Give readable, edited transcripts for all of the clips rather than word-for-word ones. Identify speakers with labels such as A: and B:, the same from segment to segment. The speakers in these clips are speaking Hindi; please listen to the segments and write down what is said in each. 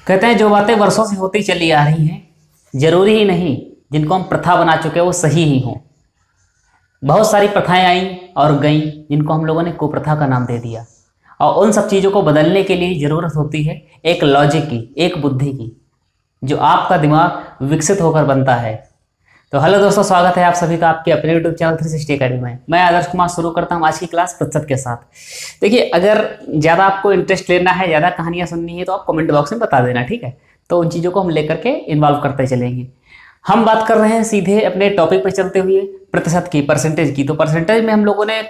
A: कहते हैं जो बातें वर्षों से होती चली आ रही हैं जरूरी ही नहीं जिनको हम प्रथा बना चुके हैं वो सही ही हों। बहुत सारी प्रथाएं आई और गईं जिनको हम लोगों ने कुप्रथा का नाम दे दिया, और उन सब चीज़ों को बदलने के लिए ज़रूरत होती है एक लॉजिक की, एक बुद्धि की, जो आपका दिमाग विकसित होकर बनता है। तो हेलो दोस्तों, स्वागत है आप सभी का आपके अपने यूट्यूब चैनल 360 अकेडमी में। मैं आदर्श कुमार शुरू करता हूँ आज की क्लास प्रतिशत के साथ। देखिए, अगर ज़्यादा आपको इंटरेस्ट लेना है, ज़्यादा कहानियाँ सुननी है तो आप कमेंट बॉक्स में बता देना, ठीक है। तो उन चीज़ों को हम लेकर के इन्वॉल्व करते चलेंगे। हम बात कर रहे हैं सीधे अपने टॉपिक पर चलते हुए प्रतिशत की, परसेंटेज की। तो परसेंटेज में हम लोगों ने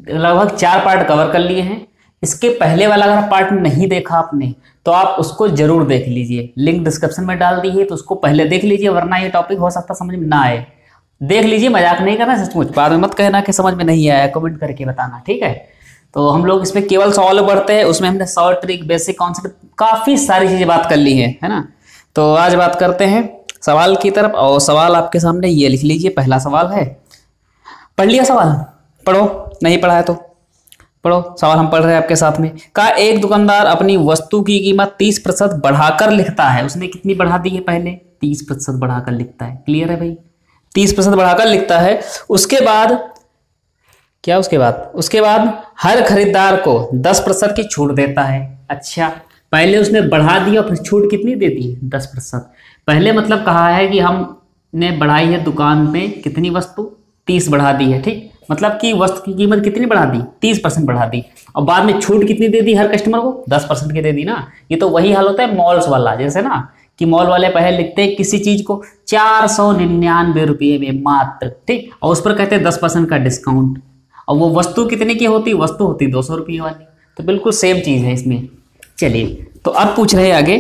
A: लगभग 4 पार्ट कवर कर लिए हैं। इसके पहले वाला अगर पार्ट नहीं देखा आपने तो आप उसको जरूर देख लीजिए, लिंक डिस्क्रिप्शन में डाल दी है, तो उसको पहले देख लीजिए, वरना ये टॉपिक हो सकता समझ में ना आए। देख लीजिए, मजाक नहीं करना, सचमुच। बाद में मत कहना कि समझ में नहीं आया, कमेंट करके बताना, ठीक है। तो हम लोग इसमें केवल सवाल बढ़ते हैं, उसमें हमने शॉर्ट ट्रिक, बेसिक कॉन्सेप्ट, काफी सारी चीजें बात कर ली है ना। तो आज बात करते हैं सवाल की तरफ, और सवाल आपके सामने ये लिख लीजिए। पहला सवाल है, पढ़ लिया सवाल? पढ़ो, नहीं पढ़ा है तो पढ़ो। सवाल हम पढ़ रहे हैं आपके साथ में। का एक दुकानदार अपनी वस्तु की कीमत 30% बढ़ाकर लिखता है। उसने कितनी बढ़ा दी है? पहले 30% बढ़ाकर लिखता है। क्लियर है भाई? 30% बढ़ाकर लिखता है। उसके बाद क्या? उसके बाद हर खरीदार को 10% की छूट देता है। अच्छा, पहले उसने बढ़ा दिया, फिर छूट कितनी दे दी? 10%। पहले मतलब कहा है कि हमने बढ़ाई है दुकान में कितनी वस्तु? 30 बढ़ा दी है, ठीक। मतलब कि वस्तु की कीमत कितनी बढ़ा दी? 30% बढ़ा दी। और बाद में छूट कितनी दे दी हर कस्टमर को? 10% की दे दी ना। ये तो वही हाल होता है मॉल्स वाला, जैसे ना कि मॉल वाले पहले लिखते हैं किसी चीज को 499 रुपये में मात्र, ठीक, और उस पर कहते हैं 10% का डिस्काउंट। और वो वस्तु कितने की होती? वस्तु होती 200 रुपये वाली। तो बिल्कुल सेम चीज है इसमें। चलिए, तो अब पूछ रहे हैं आगे।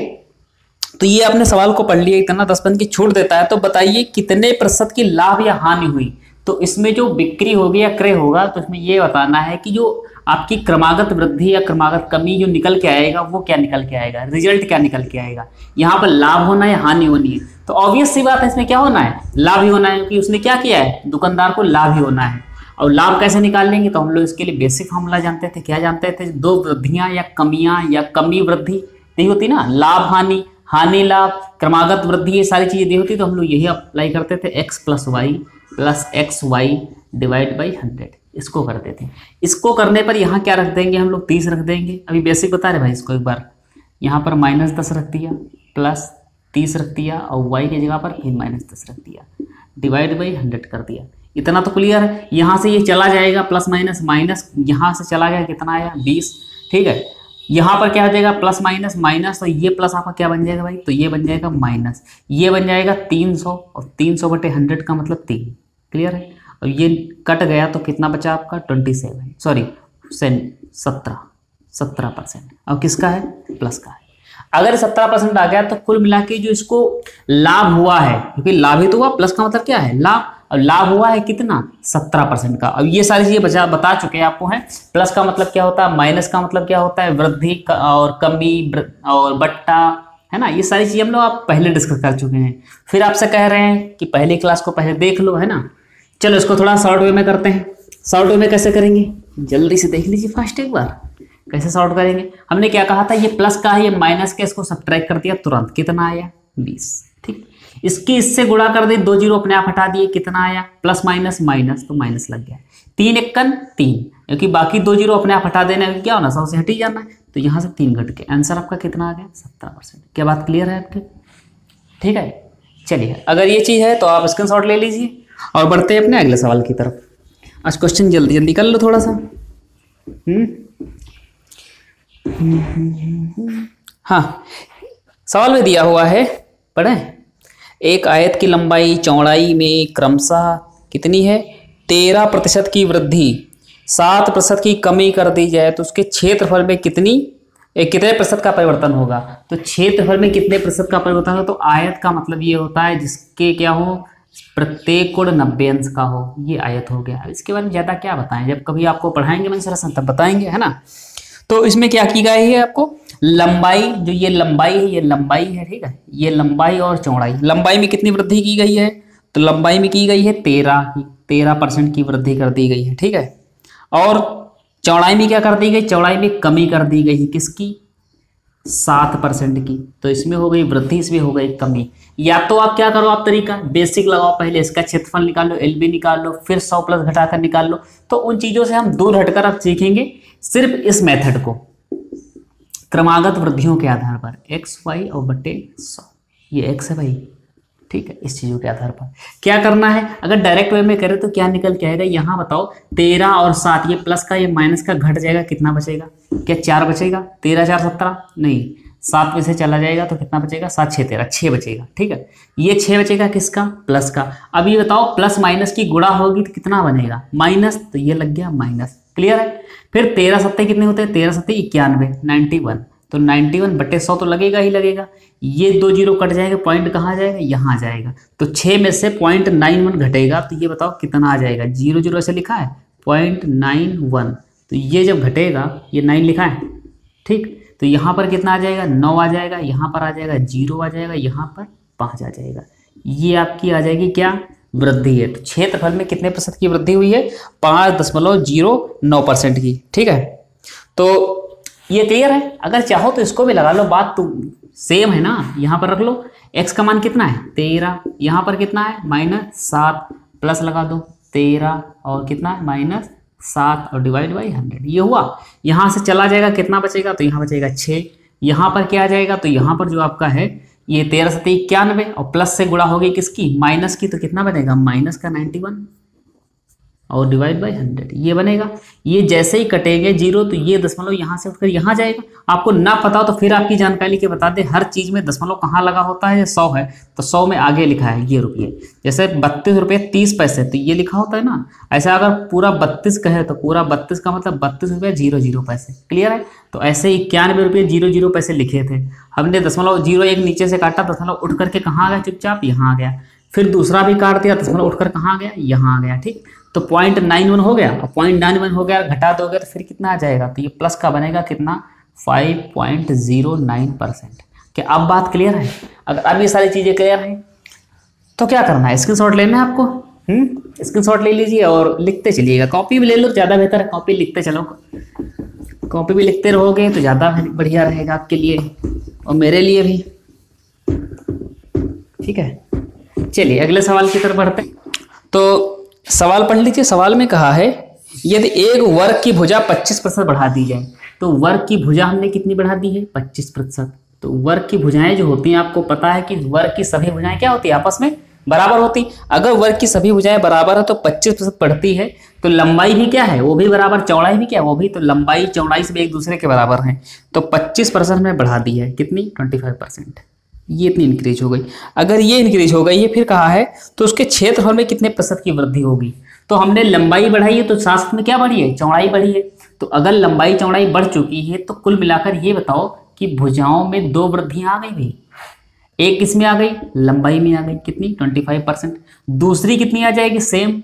A: तो ये आपने सवाल को पढ़ लिया, इतना 10% की छूट देता है, तो बताइए कितने प्रतिशत की लाभ या हानि हुई। तो इसमें जो बिक्री होगी या क्रय होगा, तो इसमें ये बताना है कि जो आपकी क्रमागत वृद्धि या क्रमागत कमी जो निकल के आएगा वो क्या निकल के आएगा, रिजल्ट क्या निकल के आएगा। यहाँ पर लाभ होना है या हानि होनी है? तो ऑब्वियस सी बात है, इसमें क्या होना है? लाभ ही होना है, क्योंकि उसने क्या किया है? दुकानदार को लाभ ही होना है। और लाभ कैसे निकाल लेंगे? तो हम लोग इसके लिए बेसिक फॉर्मूला जानते थे। क्या जानते थे? 2 वृद्धियां या कमियां या कमी वृद्धि नहीं होती ना, लाभ हानि, हानि लाभ, क्रमागत वृद्धि, ये सारी चीजें दी होती। तो हम लोग यही अप्लाई करते थे, x + y + xy divide by 100। इसको करते थे। इसको करने पर यहाँ क्या रख देंगे हम लोग? 30 रख देंगे। अभी बेसिक बता रहे भाई, इसको एक बार यहाँ पर -10 रख दिया, प्लस 30 रख दिया, और y की जगह पर फिर -10 रख दिया, डिवाइड बाई 100 कर दिया। इतना तो क्लियर है। यहाँ से ये चला जाएगा प्लस माइनस, माइनस यहाँ से चला गया, कितना आया? 20, ठीक है। यहाँ पर क्या हो जाएगा? प्लस माइनस माइनस, तो ये प्लस आपका क्या बन जाएगा भाई? तो ये बन जाएगा माइनस, ये बन जाएगा 300, और 300/100 का मतलब 3। क्लियर है? और ये कट गया तो कितना बचा आपका? 17%। और किसका है? प्लस का है। अगर 17% आ गया तो कुल मिला के जो इसको लाभ हुआ है, क्योंकि लाभ ही तो हुआ, प्लस का मतलब क्या है? लाभ। और लाभ हुआ है कितना? 17% का। अब ये सारी चीजें बता चुके हैं आपको हैं। प्लस का मतलब क्या होता है, माइनस का मतलब क्या होता है, वृद्धि और कमी और बट्टा, है ना। ये सारी चीजें हम लोग आप पहले डिस्कस कर चुके हैं। फिर आपसे कह रहे हैं कि पहले क्लास को पहले देख लो, है ना। चलो इसको थोड़ा शॉर्ट वे में करते हैं। शॉर्ट वे में कैसे करेंगे? जल्दी से देख लीजिए फास्ट एक बार, कैसे शॉर्ट करेंगे। हमने क्या कहा था? ये प्लस का है, ये माइनस का, इसको सब्ट्रैक्ट कर दिया, तुरंत कितना आया? 20, ठीक। इसकी इससे गुणा कर दी, 2 जीरो अपने आप हटा दिए, कितना आया? प्लस माइनस माइनस, तो माइनस लग गया। 3 एकन 3, क्योंकि बाकी 2 जीरो अपने आप हटा देना है, क्या होना? 100 से हट ही जाना है। तो यहाँ से 3 घट के आंसर आपका कितना आ गया? 17%। क्या बात क्लियर है आपकी? ठीक है। चलिए, अगर ये चीज़ है तो आप स्क्रीनशॉट ले लीजिए और बढ़ते हैं अपने अगले सवाल की तरफ। आज क्वेश्चन जल्दी जल्दी कर लो थोड़ा सा। हाँ, सवाल में दिया हुआ है, पढ़ें। एक आयत की लंबाई चौड़ाई में क्रमशः कितनी है? 13% की वृद्धि, 7% की कमी कर दी जाए तो उसके क्षेत्रफल में कितने प्रतिशत का परिवर्तन होगा? तो क्षेत्रफल में कितने प्रतिशत का परिवर्तन होगा? तो आयत का मतलब ये होता है जिसके क्या हो, प्रत्येक कोण 90 अंश का हो, ये आयत हो गया। इसके बारे में ज्यादा क्या बताएं, जब कभी आपको पढ़ाएंगे मेंसुरेशन तब बताएंगे, है ना। तो इसमें क्या की गई है आपको? लंबाई, जो ये लंबाई है, ये लंबाई है, ठीक है। ये लंबाई और चौड़ाई, लंबाई में कितनी वृद्धि की गई है? तो लंबाई में की गई है 13% की वृद्धि कर दी गई है, ठीक है। और चौड़ाई में क्या कर दी गई? चौड़ाई में कमी कर दी गई है, किसकी? 7% की, तो इसमें हो गई वृद्धि, इसमें हो गई कमी। या तो आप क्या करो, आप तरीका बेसिक लगाओ, पहले इसका क्षेत्रफल निकाल लो, एलबी निकाल लो, फिर 100 प्लस घटाकर निकाल लो। तो उन चीज़ों से हम दूर हटकर अब सीखेंगे सिर्फ इस मेथड को, क्रमागत वृद्धियों के आधार पर एक्स वाई और बटे 100, ये एक्स है भाई, ठीक है। इस चीज़ों के आधार पर क्या करना है, अगर डायरेक्ट वे में करें तो क्या निकल के आएगा, यहाँ बताओ 13 और 7, ये प्लस का ये माइनस का घट जाएगा, कितना बचेगा, क्या 4 बचेगा, 13 4 17, नहीं 7 में से चला जाएगा तो कितना बचेगा, 7 6 13, 6 बचेगा, ठीक है। ये 6 बचेगा किसका, प्लस का। अब ये बताओ प्लस माइनस की गुणा होगी तो कितना बनेगा, माइनस, तो ये लग गया माइनस, क्लियर है। फिर 13 7 कितने होते हैं, 13 7 91, 91, तो 91 बटे 100 तो लगेगा ही लगेगा। ये 2 जीरो कट जाएगा, पॉइंट कहाँ जाएगा, यहाँ आ जाएगा। तो 6 में से 0.91 घटेगा, तो ये बताओ कितना आ जाएगा, 0 0 ऐसे लिखा है 0.91, तो ये जब घटेगा, ये 9 लिखा है, ठीक, तो यहाँ पर कितना आ जाएगा, 9 आ जाएगा, यहाँ पर आ जाएगा 0 आ जाएगा, यहाँ पर 5 आ जाएगा। ये आपकी आ जाएगी क्या, वृद्धि है। तो क्षेत्रफल में कितने प्रतिशत की वृद्धि हुई है, 5.09% की, ठीक है। तो ये क्लियर है। अगर चाहो तो इसको भी लगा लो, बात तो सेम है ना। यहाँ पर रख लो, x का मान कितना है 13, यहाँ पर कितना है -7, प्लस लगा दो 13 और कितना है -7 और डिवाइड बाई 100, ये हुआ। यहाँ से चला जाएगा, कितना बचेगा, तो यहाँ बचेगा 6, यहाँ पर क्या आ जाएगा, तो यहाँ पर जो आपका है ये 13 7 91 और प्लस से गुणा हो गई किसकी, माइनस की, तो कितना बनेगा माइनस का 91 और डिवाइड बाई 100, ये बनेगा। ये जैसे ही कटेंगे 0 तो ये दशमलव यहाँ से उठकर यहाँ जाएगा। आपको ना पता हो तो फिर आपकी जानकारी के बता दे, हर चीज़ में दशमलव कहाँ लगा होता है, 100 है तो 100 में आगे लिखा है ये रुपये। जैसे 32 रुपये 30 पैसे, तो ये लिखा होता है ना। ऐसा अगर पूरा 32 कहे तो पूरा 32 का मतलब 32 रुपये 00 पैसे, क्लियर है। तो ऐसे 91 रुपये 00 पैसे लिखे थे, हमने दशमलव 01 नीचे से काटा, दशमलव उठ करके कहाँ आ गया, चुपचाप यहाँ आ गया। फिर दूसरा भी काट दिया, दशमलव उठकर कहाँ आ गया, यहाँ आ गया, ठीक। तो 0.91 हो गया, और 0.91 हो गया, घटा दोगे तो फिर कितना आ जाएगा, तो ये प्लस का बनेगा कितना 5.09%। क्या अब बात क्लियर है। अगर अब ये सारी चीज़ें क्लियर हैं तो क्या करना है, स्क्रीनशॉट लेना है आपको, स्क्रीनशॉट ले लीजिए और लिखते चलिएगा। कॉपी भी ले लो, ज़्यादा बेहतर है, कॉपी लिखते चलो, कॉपी भी लिखते रहोगे तो ज़्यादा बढ़िया रहेगा आपके लिए और मेरे लिए भी, ठीक है। चलिए अगले सवाल की तरफ बढ़ते हैं। तो सवाल पढ़ लीजिए। सवाल में कहा है यदि एक वर्ग की भुजा 25% बढ़ा दी जाए, तो वर्ग की भुजा हमने कितनी बढ़ा दी है 25%। तो वर्ग की भुजाएं जो होती हैं, आपको पता है कि वर्ग की सभी भुजाएं क्या होती है, आपस में बराबर होती। अगर वर्ग की सभी भुजाएं बराबर है तो 25% बढ़ती है, तो लंबाई भी क्या है, वो भी बराबर, चौड़ाई भी क्या, वो भी, तो लंबाई चौड़ाई से भी एक दूसरे के बराबर हैं। तो 25% में बढ़ा दी है, कितनी 25%, ये इतनी इंक्रीज हो गई। अगर ये इंक्रीज हो गई है, फिर कहा है तो उसके क्षेत्रफल में कितने प्रतिशत की वृद्धि होगी। तो हमने लंबाई बढ़ाई है, तो साथ में क्या बढ़ी है, चौड़ाई बढ़ी है। तो अगर लंबाई चौड़ाई बढ़ चुकी है तो कुल मिलाकर ये बताओ कि भुजाओं में 2 वृद्धियां आ गई भाई। एक किसमें आ गई, लंबाई में आ गई, कितनी 25%। दूसरी कितनी आ जाएगी, सेम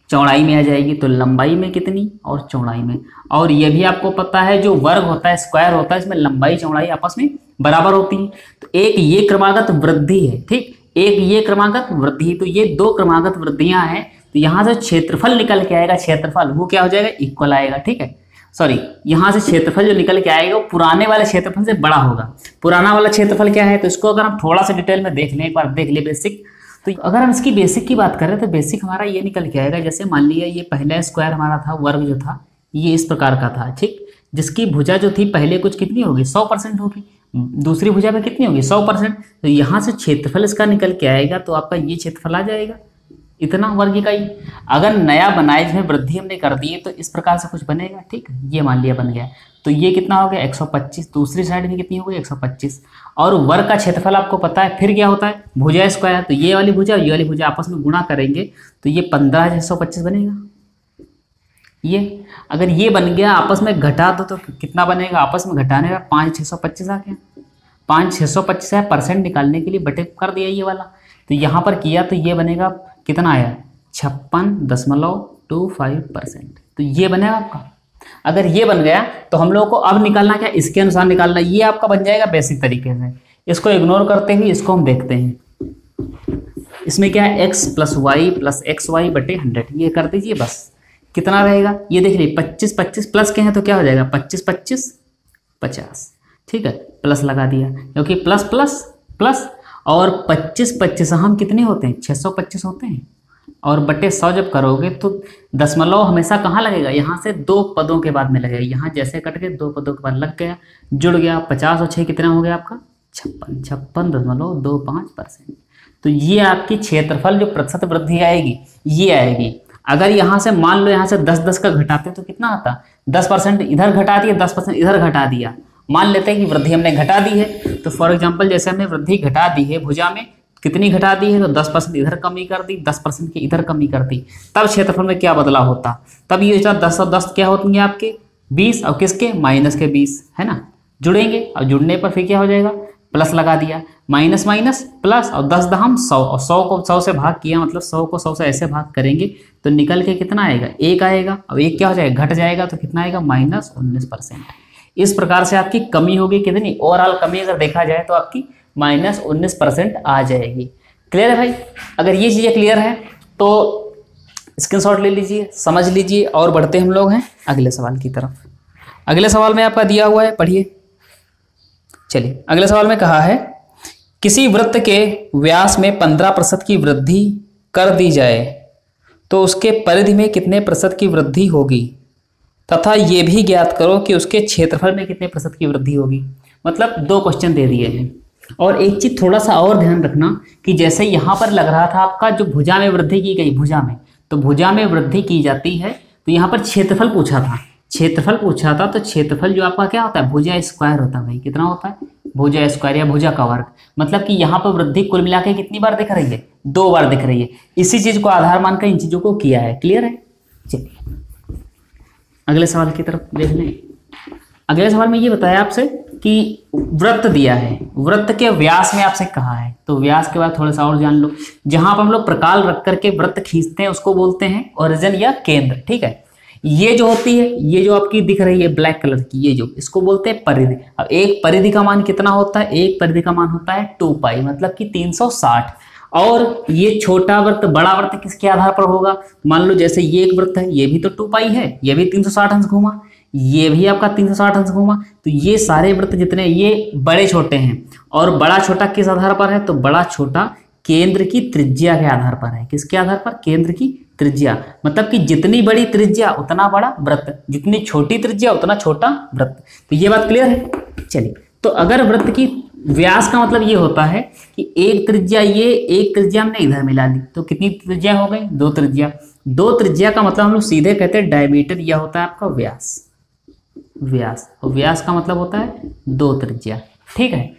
A: चौड़ाई में आ जाएगी। तो लंबाई में कितनी और चौड़ाई में। और ये भी आपको पता है जो वर्ग होता है, स्क्वायर होता है, इसमें लंबाई चौड़ाई आपस में बराबर होती है। तो एक ये क्रमागत वृद्धि है, ठीक, एक ये क्रमागत वृद्धि, तो ये 2 क्रमागत वृद्धियां हैं। तो यहाँ से क्षेत्रफल निकल के आएगा, क्षेत्रफल वो क्या हो जाएगा, इक्वल आएगा, ठीक है। सॉरी, यहाँ से क्षेत्रफल जो निकल के आएगा वो पुराने वाले क्षेत्रफल से बड़ा होगा। पुराना वाला क्षेत्रफल क्या है, तो इसको अगर हम थोड़ा सा डिटेल में देख लें, एक बार देख ले बेसिक। तो अगर हम इसकी बेसिक की बात करें तो बेसिक हमारा ये निकल के आएगा, जैसे मान लिया ये पहला स्क्वायर हमारा था, वर्ग जो था ये इस प्रकार का था, ठीक, जिसकी भुजा जो थी पहले कुछ कितनी होगी 100% होगी, दूसरी भुजा में कितनी होगी 100%। तो यहाँ से क्षेत्रफल इसका निकल के आएगा, तो आपका ये क्षेत्रफल आ जाएगा इतना वर्ग इकाई। अगर नया बनाए जिसमें वृद्धि हमने कर दी है तो इस प्रकार से कुछ बनेगा, ठीक, ये मान लिया बन गया। तो ये कितना हो गया 125, दूसरी साइड भी कितनी हो गई 125। और वर्ग का क्षेत्रफल आपको पता है, फिर क्या होता है भुजा स्क्वायर, तो ये वाली भुजा और ये वाली भुजा आपस में गुणा करेंगे तो ये 15,625 बनेगा। ये अगर ये बन गया, आपस में घटा दो तो कितना बनेगा, आपस में घटाने का 5,625 आ गया। 5,625 है, परसेंट निकालने के लिए बटे कर दिया ये वाला, तो यहाँ पर किया तो ये बनेगा कितना आया 56.25%। तो ये बनेगा आपका। अगर ये बन गया तो हम लोगों को अब निकालना क्या, इसके अनुसार निकालना। ये आपका बन जाएगा बेसिक तरीके से। इसको इग्नोर करते हुए इसको हम देखते हैं। इसमें क्या है x + y + xy बटे 100, ये कर दीजिए बस। कितना रहेगा ये देख लीजिए, 25 25 प्लस के हैं तो क्या हो जाएगा 25 25 50, ठीक है, प्लस लगा दिया क्योंकि प्लस प्लस प्लस, और 25 25 हम कितने होते हैं, 625 होते हैं, और बटे 100 जब करोगे तो दशमलव हमेशा कहाँ लगेगा, यहाँ से 2 पदों के बाद में लगेगा। यहाँ जैसे कट के 2 पदों के बाद लग गया, जुड़ गया, 50 और 6 कितना हो गया आपका 56.25%। तो ये आपकी क्षेत्रफल जो प्रतिशत वृद्धि आएगी ये आएगी। अगर यहाँ से मान लो यहाँ से 10 का घटाते तो कितना आता, 10% इधर घटा दिया, 10% इधर घटा दिया, मान लेते हैं कि वृद्धि हमने घटा दी है। तो फॉर एग्जांपल जैसे हमने वृद्धि घटा दी है, भुजा में कितनी घटा दी है, तो 10% इधर कमी कर दी, 10% की इधर कमी कर दी, तब क्षेत्रफल में क्या बदलाव होता, तब ये 10 और 10 क्या होंगे आपके 20, और किसके माइनस के 20, है ना, जुड़ेंगे, और जुड़ने पर फिर क्या हो जाएगा, प्लस लगा दिया, माइनस माइनस प्लस, और 10 दहम 100, और 100 को 100 से भाग किया, मतलब 100 को 100 से ऐसे भाग करेंगे तो निकल के कितना आएगा, 1 आएगा, और 1 क्या हो जाएगा, घट जाएगा, तो कितना आएगा -19%। इस प्रकार से आपकी कमी होगी कितनी, ओवरऑल कमी अगर देखा जाए तो आपकी -19% आ जाएगी। क्लियर है भाई? अगर ये चीज़ें क्लियर है तो स्क्रीनशॉट ले लीजिए, समझ लीजिए, और बढ़ते हम लोग हैं अगले सवाल की तरफ। अगले सवाल में आपका दिया हुआ है, पढ़िए। चलिए अगले सवाल में कहा है, किसी वृत्त के व्यास में 15% की वृद्धि कर दी जाए तो उसके परिधि में कितने प्रतिशत की वृद्धि होगी, तथा ये भी ज्ञात करो कि उसके क्षेत्रफल में कितने प्रतिशत की वृद्धि होगी। मतलब 2 क्वेश्चन दे दिए हैं। और एक चीज थोड़ा सा और ध्यान रखना कि जैसे यहाँ पर लग रहा था आपका जो भुजा में वृद्धि की गई, भुजा में, तो भुजा में वृद्धि की जाती है, तो यहाँ पर क्षेत्रफल पूछा था, क्षेत्रफल पूछा था, तो क्षेत्रफल जो आपका क्या होता है, भुजा स्क्वायर होता है भाई। कितना होता है, भुजा स्क्वायर या भुजा का वर्ग। मतलब कि यहाँ पर वृद्धि कुल मिला के कितनी बार दिख रही है, 2 बार दिख रही है। इसी चीज को आधार मानकर इन चीजों को किया है। क्लियर है? चलिए अगले सवाल की तरफ देख लें। अगले सवाल में ये बताया आपसे कि वृत्त दिया है, वृत्त के व्यास में आपसे कहा है, तो व्यास के बाद थोड़ा सा और जान लो। जहां पर हम लोग प्रकाल रख करके वृत्त खींचते हैं उसको बोलते हैं ओरिजिन या केंद्र। ठीक है, ये जो होती है, ये जो आपकी दिख रही है ब्लैक कलर की, ये जो, इसको बोलते हैं परिधि। अब एक परिधि का मान कितना होता है, एक परिधि का मान होता है 2π, मतलब कि 360। और ये छोटा वृत्त बड़ा वृत्त किसके आधार पर होगा, मान लो जैसे ये एक वृत्त है, ये भी तो 2π है, ये भी 360 अंश घूमा, ये भी आपका 360 अंश घूमा, तो ये सारे वृत्त जितने ये बड़े छोटे हैं। और बड़ा छोटा किस आधार पर है, तो बड़ा छोटा केंद्र की त्रिज्या के आधार पर है। किसके आधार पर, केंद्र की त्रिज्या। मतलब कि जितनी बड़ी त्रिज्या उतना बड़ा वृत्त, जितनी छोटी त्रिज्या उतना छोटा वृत्त। तो ये बात क्लियर है? चलिए, तो अगर वृत्त की व्यास का मतलब ये होता है कि एक त्रिज्या, ये एक त्रिज्या हमने इधर मिला ली, तो कितनी त्रिज्या हो गई, 2 त्रिज्या। 2 त्रिज्या का मतलब हम लोग सीधे कहते हैं डायमीटर, यह होता है आपका व्यास। व्यास, और व्यास का मतलब होता है 2 त्रिज्या। ठीक है,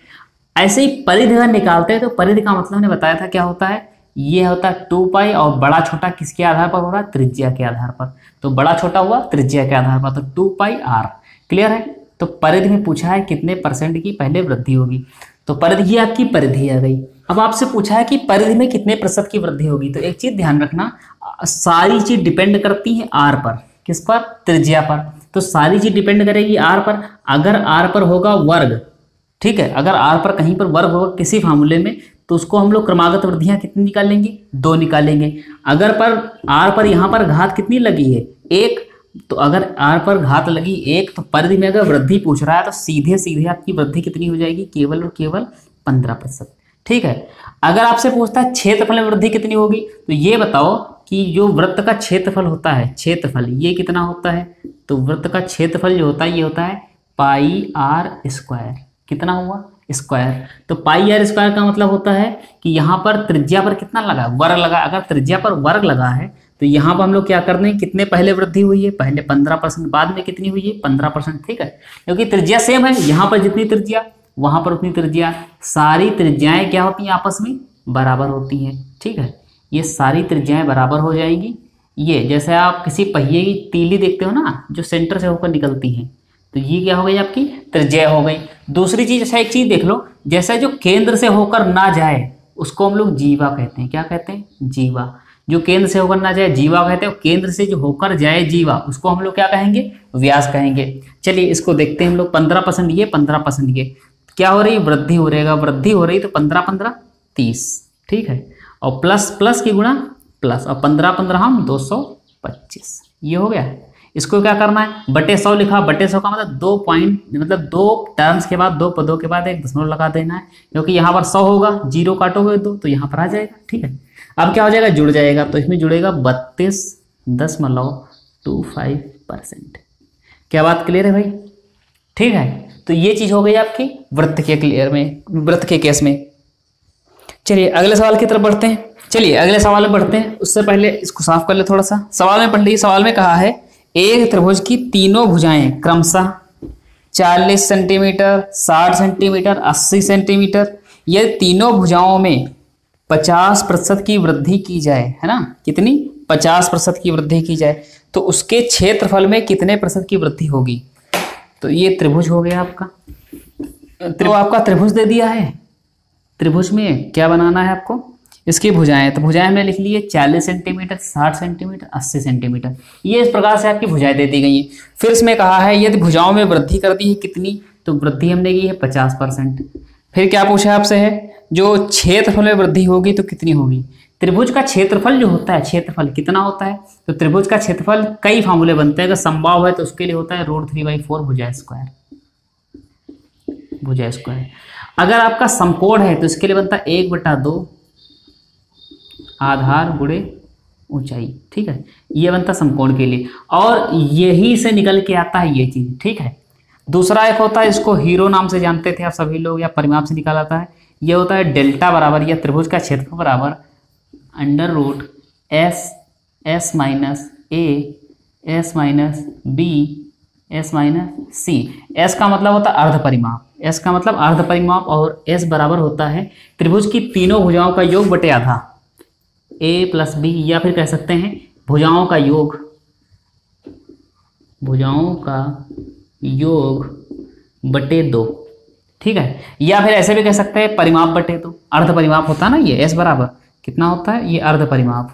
A: ऐसे ही परिधि अगर निकालते हैं तो परिधि का मतलब हमने बताया था क्या होता है, ये होता है 2π, और बड़ा छोटा किसके आधार पर होगा, त्रिज्या के आधार पर। तो बड़ा छोटा हुआ त्रिज्या के आधार पर, तो 2πr। क्लियर है? तो परिधि में पूछा है कितने % की पहले वृद्धि होगी, तो परिधि ये आपकी परिधि आ गई। अब आपसे पूछा है कि परिधि में कितने % की वृद्धि होगी, तो एक चीज ध्यान रखना, सारी चीज डिपेंड करती है r पर। किस पर, त्रिज्या पर। तो सारी चीज डिपेंड करेगी r पर। अगर r पर होगा वर्ग, ठीक है, अगर r पर कहीं पर वर्ग होगा किसी फार्मूले में, तो उसको हम लोग क्रमागत वृद्धियां कितनी निकालेंगे, 2 निकालेंगे। अगर पर r पर यहाँ पर घात कितनी लगी है, 1, तो अगर r पर घात लगी 1, तो परिधि में अगर वृद्धि पूछ रहा है तो सीधे सीधे आपकी वृद्धि कितनी हो जाएगी, केवल और केवल 15%। ठीक है, अगर आपसे पूछता है क्षेत्रफल में वृद्धि कितनी होगी, तो ये बताओ कि जो वृत्त का क्षेत्रफल होता है, क्षेत्रफल ये कितना होता है, तो वृत्त का क्षेत्रफल जो होता है ये होता है πr²। कितना हुआ, स्क्वायर। तो πr² का मतलब होता है कि यहाँ पर त्रिज्या पर कितना लगा, वर्ग लगा। अगर त्रिज्या पर वर्ग लगा है तो यहाँ पर हम लोग क्या कर रहे हैं, कितने पहले वृद्धि हुई है, पहले 15%, बाद में कितनी हुई है, 15%। ठीक है, क्योंकि त्रिज्या सेम है, यहाँ पर जितनी त्रिज्या वहाँ पर उतनी त्रिज्या। सारी त्रिज्याएं क्या होती हैं, आपस में बराबर होती हैं। ठीक है, ये सारी त्रिज्याएं बराबर हो जाएगी। ये जैसे आप किसी पहिए की तीली देखते हो ना, जो सेंटर से होकर निकलती है, तो ये क्या हो गई, आपकी त्रिज्या हो गई। दूसरी चीज, अच्छा एक चीज देख लो, जैसे जो केंद्र से होकर ना जाए उसको हम लोग जीवा कहते हैं। क्या कहते हैं, जीवा। जो केंद्र से होकर ना जाए जीवा कहते हैं, केंद्र से जो होकर जाए जीवा, उसको हम लोग क्या कहेंगे, व्यास कहेंगे। चलिए इसको देखते हैं हम लोग। 15% ये, 15% ये, क्या हो रही, वृद्धि हो रहेगा, वृद्धि हो रही, तो 15 15 30। ठीक है, और प्लस प्लस की गुणा प्लस, और 15 15 हम 225, ये हो गया। इसको क्या करना है, बटे 100 लिखा, बटे 100 का मतलब 2 पॉइंट, मतलब 2 टर्म्स के बाद 2 पदों के बाद एक दशमलव लगा देना है, क्योंकि यहाँ पर 100 होगा, 0 काटोगे 2 तो यहाँ पर आ जाएगा। ठीक है, अब क्या हो जाएगा, जुड़ जाएगा, तो इसमें जुड़ेगा 32.25%। क्या बात क्लियर है भाई? ठीक है, तो ये चीज हो गई आपकी वृत्त के क्लियर में, वृत्त के केस में। चलिए अगले सवाल की तरफ बढ़ते हैं। चलिए अगले सवाल में बढ़ते हैं, उससे पहले इसको साफ कर ले थोड़ा सा। सवाल में पढ़ लीजिए, सवाल में कहा है एक त्रिभुज की तीनों भुजाएं क्रमशः 40 सेंटीमीटर, 60 सेंटीमीटर, 80 सेंटीमीटर, ये तीनों भुजाओं में 50% की वृद्धि की जाए, है ना, कितनी, 50% की वृद्धि की जाए, तो उसके क्षेत्रफल में कितने प्रतिशत की वृद्धि होगी। तो ये त्रिभुज हो गया आपका, तो आपका त्रिभुज दे दिया है। त्रिभुज में क्या बनाना है आपको, इसकी भुजाएं, तो भुजाएं हमने लिख ली है 40 सेंटीमीटर, 60 सेंटीमीटर, 80 सेंटीमीटर, ये इस प्रकार से आपकी भुजाएं दे दी गई हैं। फिर इसमें कहा है यदि भुजाओं में वृद्धि कर दी है कितनी, तो वृद्धि हमने की है 50%। फिर क्या पूछा आपसे है, जो क्षेत्रफल में वृद्धि होगी तो कितनी होगी। त्रिभुज का क्षेत्रफल जो होता है, क्षेत्रफल कितना होता है, तो त्रिभुज का क्षेत्रफल कई फार्मूले बनते हैं, अगर संभव है तो उसके लिए होता है √3/4 भुजा स्क्वायर, भुजा स्क्वायर। अगर आपका समकोण है तो इसके लिए बनता है 1/2 आधार गुणे ऊंचाई। ठीक है, ये बनता समकोण के लिए, और यही से निकल के आता है ये चीज। ठीक है, दूसरा एक होता है, इसको हीरो नाम से जानते थे आप सभी लोग, या परिमाप से निकाल आता है, ये होता है डेल्टा बराबर, या त्रिभुज का क्षेत्रफल बराबर √S S - A S - B S - C। S का मतलब होता है अर्ध परिमाप, S का मतलब अर्ध परिमाप, और S बराबर होता है त्रिभुज की तीनों भुजाओं का योग बटे आधा, A + B, या फिर कह सकते हैं भुजाओं का योग, भुजाओं का योग बटे 2। ठीक है, या फिर ऐसे भी कह सकते हैं परिमाप बटे 2, अर्ध परिमाप होता है ना ये, S बराबर कितना होता है, ये अर्ध परिमाप,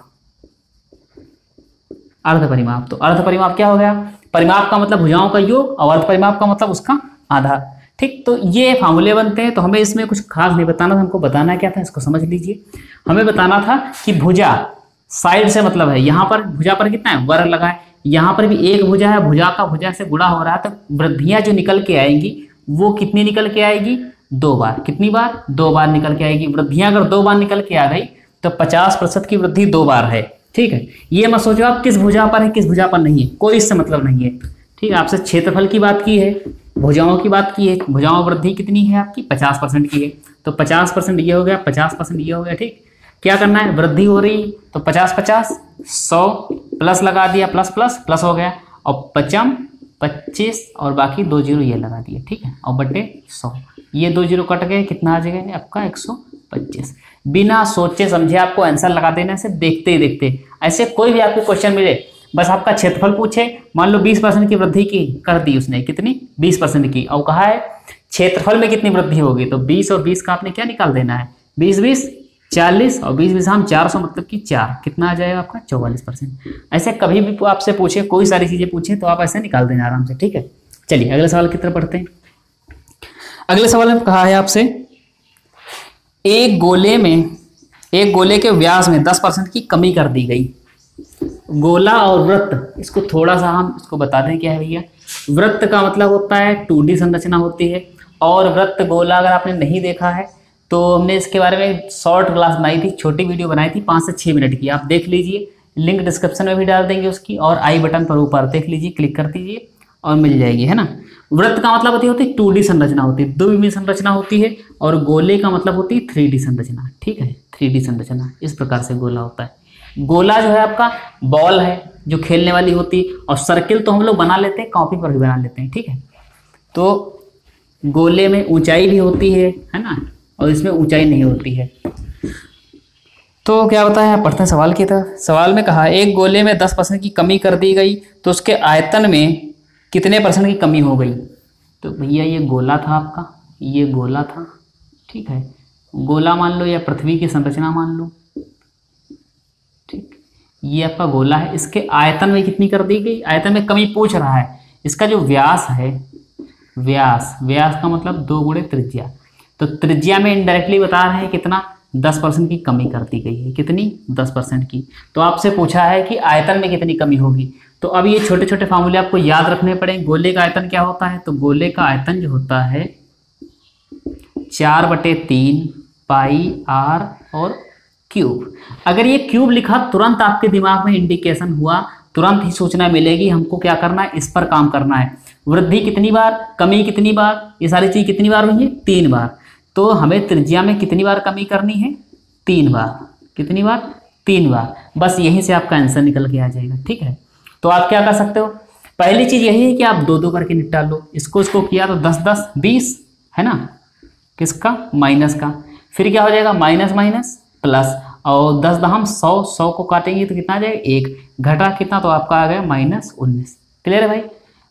A: अर्ध परिमाप। तो अर्ध परिमाप क्या हो गया, परिमाप का मतलब भुजाओं का योग, और अर्ध परिमाप का मतलब उसका आधा। ठीक, तो ये फार्मूले बनते हैं, तो हमें इसमें कुछ खास नहीं बताना था, हमको बताना क्या था इसको समझ लीजिए। हमें बताना था कि भुजा साइड से मतलब है, यहाँ पर भुजा पर कितना है, वर्ग लगा है, यहाँ पर भी एक भुजा है, भुजा का भुजा से गुणा हो रहा है, तो वृद्धियां जो निकल के आएंगी वो कितनी निकल के आएगी, 2 बार। कितनी बार, 2 बार निकल के आएगी। वृद्धियां अगर 2 बार निकल के आ गई तो 50% की वृद्धि 2 बार है। ठीक है, ये मत सोचो आप किस भुजा पर है किस भुजा पर नहीं है, कोई इससे मतलब नहीं है। ठीक है, आपसे क्षेत्रफल की बात की है, भुजाओं की बात की है, भुजाओं वृद्धि कितनी है आपकी, 50% की है, तो 50% ये हो गया, 50% ये हो गया। ठीक, क्या करना है, वृद्धि हो रही तो 50-50 100 प्लस लगा दिया, प्लस प्लस प्लस हो गया, और 25 और बाकी 2 जीरो ये लगा दिए। ठीक है, और बटे 100, ये 2 जीरो कट गए, कितना आ जाएगा आपका 125। बिना सोचे समझे आपको आंसर लगा देना से, देखते ही देखते। ऐसे कोई भी आपको क्वेश्चन मिले, बस आपका क्षेत्रफल पूछे, मान लो 20% की वृद्धि की कर दी उसने, कितनी, 20% की, और कहा है क्षेत्रफल में कितनी वृद्धि होगी, तो 20 और 20 का आपने क्या निकाल देना है, 20-20 40, और 20-20 हम 400 मतलब कि 4, कितना आ जाएगा आपका 44%। ऐसे कभी भी आपसे पूछे, कोई सारी चीजें पूछे तो आप ऐसे निकाल देना आराम से। ठीक है, चलिए अगले सवाल की तरफ बढ़ते हैं। अगले सवाल में कहा है आपसे, एक गोले के व्यास में 10% की कमी कर दी गई। गोला और वृत्त, इसको थोड़ा सा हम इसको बता दें क्या है भैया। वृत्त का मतलब होता है 2D संरचना होती है, और वृत्त गोला अगर आपने नहीं देखा है तो हमने इसके बारे में शॉर्ट क्लास बनाई थी, छोटी वीडियो बनाई थी 5 से 6 मिनट की, आप देख लीजिए, लिंक डिस्क्रिप्शन में भी डाल देंगे उसकी, और आई बटन पर ऊपर देख लीजिए, क्लिक कर दीजिए और मिल जाएगी, है ना। वृत्त का मतलब होती है 2D संरचना होती है, द्विविमीय संरचना होती है, और गोले का मतलब होती है 3D संरचना। ठीक है, 3D संरचना, इस प्रकार से गोला होता है। गोला जो है आपका बॉल है जो खेलने वाली होती है, और सर्किल तो हम लोग बना लेते हैं, कॉपी पर भी बना लेते हैं। ठीक है, तो गोले में ऊंचाई भी होती है ना, और इसमें ऊंचाई नहीं होती है। तो क्या बताया, आप पढ़ते हैं सवाल की तरफ। सवाल में कहा एक गोले में 10% की कमी कर दी गई, तो उसके आयतन में कितने % की कमी हो गई। तो भैया ये गोला था आपका, ये गोला था, ठीक है, गोला मान लो, या पृथ्वी की संरचना मान लो। ठीक, ये आपका गोला है, इसके आयतन में कितनी कर दी गई, आयतन में कमी पूछ रहा है। इसका जो व्यास है, व्यास का मतलब 2 गुणे त्रिज्या, तो त्रिज्या में इनडायरेक्टली बता रहे हैं कितना, 10% की कमी कर दी गई है। कितनी, 10% की। तो आपसे पूछा है कि आयतन में कितनी कमी होगी, तो अब ये छोटे छोटे फार्मूले आपको याद रखने पड़ेंगे। गोले का आयतन क्या होता है, तो गोले का आयतन जो होता है 4/3 पाई आर और क्यूब। अगर ये क्यूब लिखा तुरंत आपके दिमाग में इंडिकेशन हुआ, तुरंत ही सूचना मिलेगी हमको क्या करना है, इस पर काम करना है। वृद्धि कितनी बार, कमी कितनी बार, ये सारी चीज कितनी बार हुई है, 3 बार। तो हमें त्रिज्या में कितनी बार कमी करनी है, 3 बार। कितनी बार, 3 बार। बस यहीं से आपका आंसर निकल के आ जाएगा। ठीक है, तो आप क्या कर सकते हो, पहली चीज यही है कि आप 2-2 करके निपटा लो। इसको किया तो 10-10 20 है ना, किसका, माइनस का। फिर क्या हो जाएगा, माइनस माइनस प्लस, और 10 दहम 100, 100 को काटेंगे तो कितना आ जाएगा, 1 घटा कितना, तो आपका आ गया -19। क्लियर है भाई।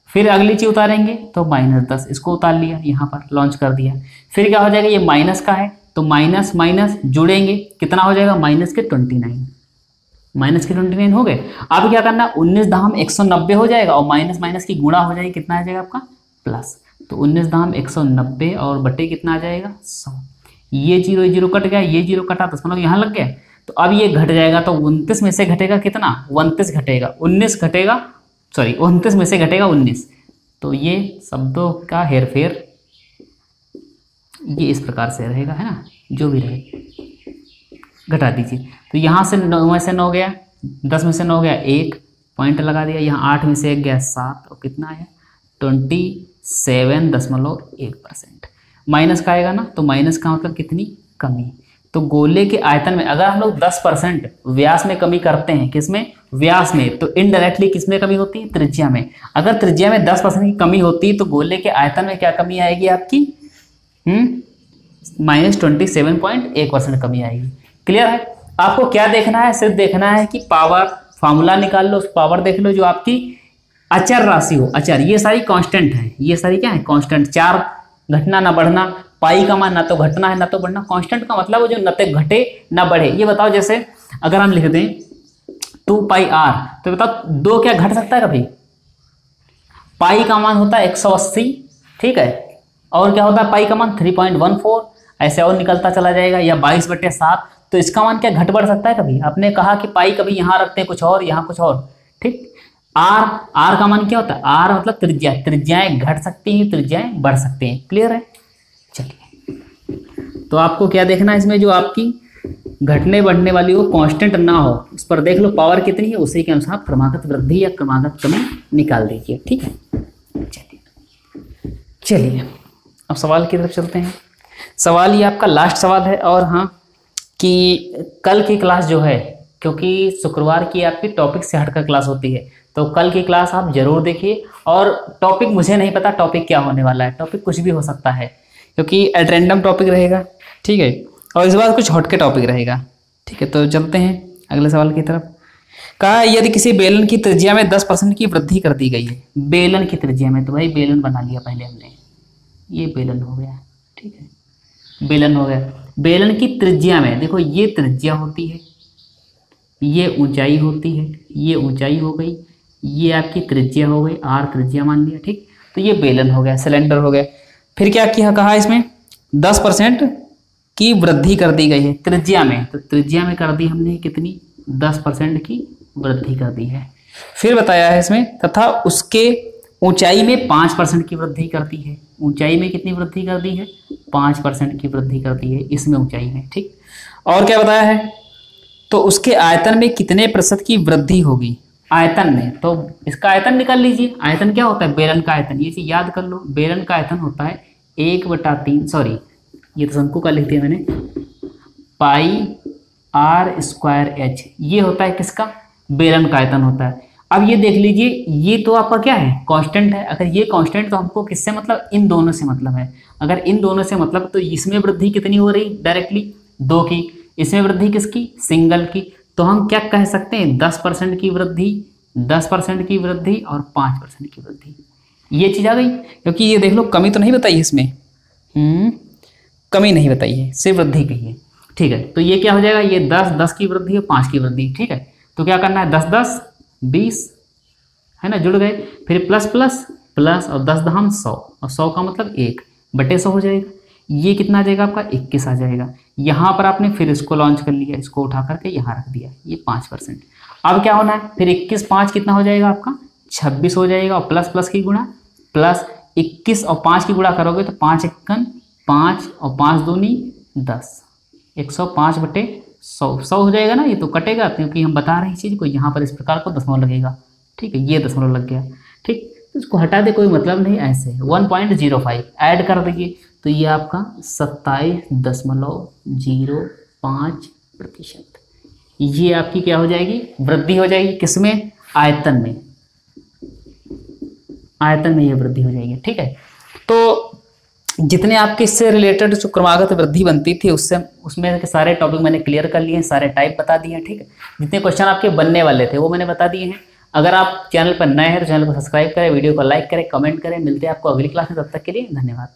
A: फिर अगली चीज उतारेंगे तो -10, इसको उतार लिया, यहाँ पर लॉन्च कर दिया। फिर क्या हो जाएगा, ये माइनस का है तो माइनस माइनस जुड़ेंगे, कितना हो जाएगा, -29 हो गए। अब क्या करना, 19 दहम 190 हो जाएगा और माइनस माइनस की गुणा हो जाएगी, कितना आ जाएगा आपका, प्लस। तो 19 दहम 190 और बटे कितना आ जाएगा, 100। ये 0 0 कट गया, ये 0 कटा तो मतलब यहाँ लग गया। तो अब ये घट जाएगा, तो 29 में से घटेगा कितना, 29 घटेगा, 19 घटेगा, सॉरी 29 में से घटेगा 19। तो ये शब्दों का हेरफेर ये इस प्रकार से रहेगा, है ना, जो भी रहे घटा दीजिए। तो यहाँ से 9 में से 9 गया, 10 में से 9 गया, 1 पॉइंट लगा दिया। यहाँ 8 में से 1 गया 7, और कितना आया 27.1%। माइनस का आएगा ना, तो माइनस का मतलब कितनी, कमी। तो गोले के आयतन में अगर हम लोग 10% व्यास में कमी करते हैं, किसमें, व्यास में, तो इनडायरेक्टली किसमें कमी होती है, त्रिज्या में। अगर त्रिज्या में 10% की कमी होती है तो गोले के आयतन में क्या कमी आएगी आपकी, -27.1% कमी आएगी। क्लियर है। आपको क्या देखना है, सिर्फ देखना है कि पावर फार्मूला निकाल लो, उस पावर देख लो जो आपकी अचर राशि हो। अचर, ये सारी कांस्टेंट है, ये सारी क्या है, कांस्टेंट। 4 घटना ना बढ़ना, पाई का मान ना तो घटना है ना तो बढ़ना। कांस्टेंट का मतलब वो जो न तो घटे ना बढ़े। ये बताओ, जैसे अगर हम लिख दें 2πr, तो बताओ 2 क्या घट सकता है कभी, पाई का मान होता है 180, ठीक है, और क्या होता है पाई का मान 3.14, ऐसे और निकलता चला जाएगा, या 22/7। तो इसका मान क्या घट बढ़ सकता है कभी, आपने कहा कि पाई कभी यहाँ रखते हैं कुछ और, यहाँ कुछ और, ठीक। आर का मान क्या होता है, आर मतलब त्रिज्या, त्रिज्याएं घट सकती हैं, त्रिज्याएं बढ़ सकते हैं। क्लियर है। चलिए, तो आपको क्या देखना है इसमें, जो आपकी घटने बढ़ने वाली हो, कांस्टेंट ना हो, उस पर देख लो पावर कितनी है, उसी के अनुसार क्रमागत वृद्धि या क्रमागत कमी निकाल दीजिए। ठीक है, चलिए अब सवाल की तरफ चलते हैं। सवाल ये आपका लास्ट सवाल है, और हाँ कि कल की क्लास जो है, क्योंकि शुक्रवार की आपकी टॉपिक से हटकर क्लास होती है, तो कल की क्लास आप जरूर देखिए। और टॉपिक मुझे नहीं पता टॉपिक क्या होने वाला है, टॉपिक कुछ भी हो सकता है, क्योंकि एट रैंडम टॉपिक रहेगा, ठीक है, और इस बार कुछ हट के टॉपिक रहेगा। ठीक है, तो चलते हैं अगले सवाल की तरफ। कहा यदि किसी बेलन की त्रिज्या में 10% की वृद्धि कर दी गई है, बेलन की त्रिज्या में, तो भाई बेलन बना लिया पहले हमने, ये बेलन हो गया, ठीक है, बेलन हो गया। बेलन की त्रिज्या में देखो, ये त्रिज्या होती है, ये ऊंचाई होती है, ये ऊंचाई हो गई, ये आपकी त्रिज्या हो गई, आर त्रिज्या मान लिया, ठीक। तो ये बेलन हो गया, सिलेंडर हो गया। फिर क्या किया, कहा इसमें 10% की वृद्धि कर दी गई है त्रिज्या में, तो त्रिज्या में कर दी हमने कितनी, 10% की वृद्धि कर दी है। फिर बताया है इसमें, तथा उसके ऊंचाई में 5% की वृद्धि कर दी है। ऊंचाई में कितनी वृद्धि कर दी है, 5% की वृद्धि कर दी है इसमें, ऊंचाई में, ठीक। और क्या बताया है, तो उसके आयतन में कितने प्रतिशत की वृद्धि होगी, आयतन में। तो इसका आयतन निकाल लीजिए। आयतन क्या होता है, बेलन का आयतन, ये चीज याद कर लो। बेलन का आयतन होता है 1/3, सॉरी ये तो शंकु का लिख दिया मैंने, πr²h, ये होता है किसका, बेलन का आयतन होता है। अब ये देख लीजिए, ये तो आपका क्या है, कांस्टेंट है। अगर ये कांस्टेंट, तो हमको किससे मतलब, इन दोनों से मतलब है। अगर इन दोनों से मतलब, तो इसमें वृद्धि कितनी हो रही, डायरेक्टली 2 की, इसमें वृद्धि किसकी, सिंगल की। तो हम क्या कह सकते हैं, 10% की वृद्धि, 10% की वृद्धि और 5% की वृद्धि, ये चीज आ गई। क्योंकि ये देख लो, कमी तो नहीं बताई इसमें, कमी नहीं बताई है, सिर्फ वृद्धि की है, ठीक है। तो ये क्या हो जाएगा, ये 10 की वृद्धि और 5 की वृद्धि, ठीक है। तो क्या करना है, 10 20 है ना, जुड़ गए, फिर प्लस प्लस प्लस, और 10 दहम 100, और 100 का मतलब 1/100 हो जाएगा। ये कितना आ जाएगा आपका, 21 आ जाएगा। यहाँ पर आपने फिर इसको लॉन्च कर लिया, इसको उठा करके यहाँ रख दिया, ये 5%। अब क्या होना है, फिर 21 5 कितना हो जाएगा आपका 26 हो जाएगा, और प्लस प्लस की गुणा, प्लस 21 और 5 की गुणा करोगे तो 5 एकन 5 और 5 दूनी 10, 105/100 100 हो जाएगा ना। ये तो कटेगा क्योंकि हम बता रहे हैं चीज़ को, यहाँ पर इस प्रकार को दशमलव लगेगा, ठीक है, ये दशमलव लग गया, ठीक। तो इसको हटा दे, कोई मतलब नहीं, ऐसे 1.05 ऐड कर दीजिए तो ये आपका 27.05%। ये आपकी क्या हो जाएगी, वृद्धि हो जाएगी, किसमें, आयतन में, आयतन में ये वृद्धि हो जाएगी, ठीक है। तो जितने आपके इससे रिलेटेड जो क्रमागत वृद्धि बनती थी उसमें के सारे टॉपिक मैंने क्लियर कर लिए हैं, सारे टाइप बता दिए हैं, ठीक है। जितने क्वेश्चन आपके बनने वाले थे वो मैंने बता दिए हैं। अगर आप चैनल पर नए हैं तो चैनल को सब्सक्राइब करें, वीडियो को लाइक करें, कमेंट करें। मिलते हैं आपको अगली क्लास में, तब तक के लिए धन्यवाद।